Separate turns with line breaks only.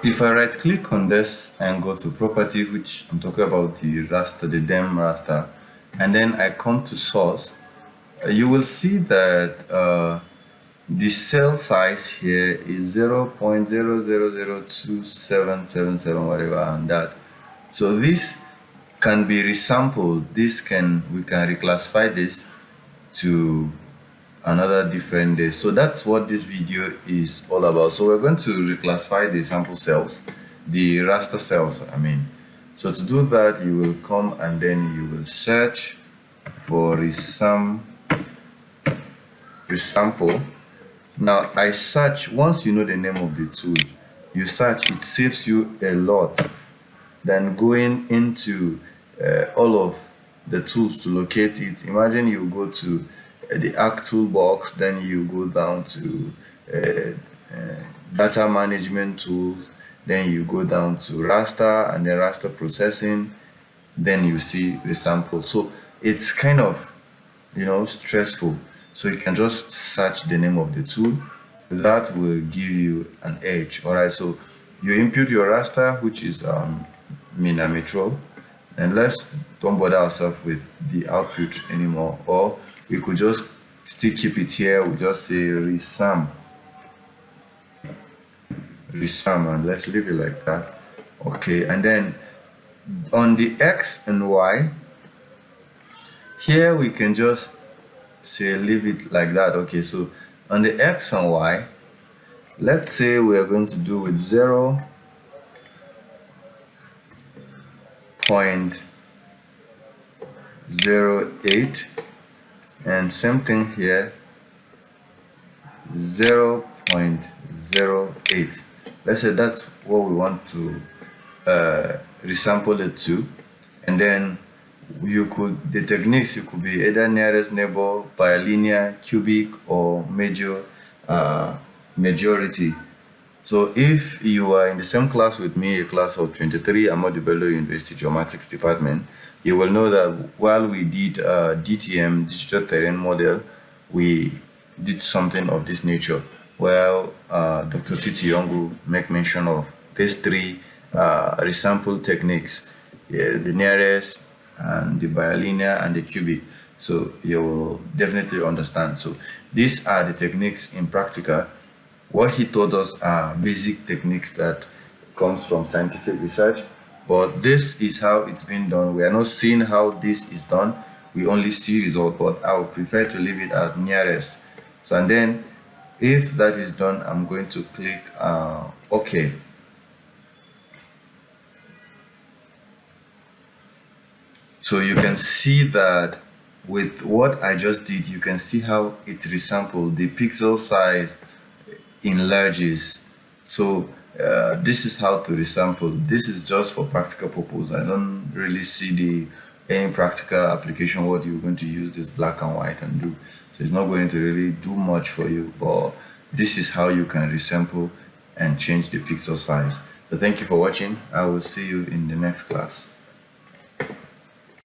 If I right click on this and go to property, which I'm talking about the raster, the dem raster, and then I come to source, you will see that the cell size here is 0.00027777 whatever, and that. So this can be resampled. We can reclassify this to another different day. So that's what this video is all about. So we're going to reclassify the sample cells, the raster cells, I mean. So to do that, you will come and then you will search for resample. Now I search, once you know the name of the tool, you search, it saves you a lot than going into all of the tools to locate it. Imagine you go to the ARC toolbox, then you go down to data management tools, then you go down to raster and then raster processing, then you see the sample. So it's kind of stressful. So you can just search the name of the tool. That will give you an edge. All right, so you input your raster, which is Minametro, and let's don't bother ourselves with the output anymore, or we could just still keep it here. We just say resum, and let's leave it like that. Okay, and then on the X and Y, here we can just say leave it like that. Okay, so on the X and Y, let's say we are going to do with 0.08, and same thing here, 0.08. Let's say that's what we want to resample it to, and then the techniques, you could be either nearest neighbor, bilinear, cubic, or majority. So if you are in the same class with me, a class of 23, Ahmadu Bello University Geomatics Department, you will know that while we did DTM, Digital Terrain Model, we did something of this nature, where Dr. Titi Yongu make mention of these three resample techniques, the nearest, and the bilinear, and the cubic. So you will definitely understand. So these are the techniques in practical. What he taught us are basic techniques that comes from scientific research, but this is how it's been done. We are not seeing how this is done, we only see result, but I would prefer to leave it at nearest. So, and then if that is done, I'm going to click OK. So you can see that with what I just did, you can see how it resampled. The pixel size enlarges. So this is how to resample. This is just for practical purpose. I don't really see any practical application what you're going to use this black and white and do. So it's not going to really do much for you, but this is how you can resample and change the pixel size. So thank you for watching. I will see you in the next class.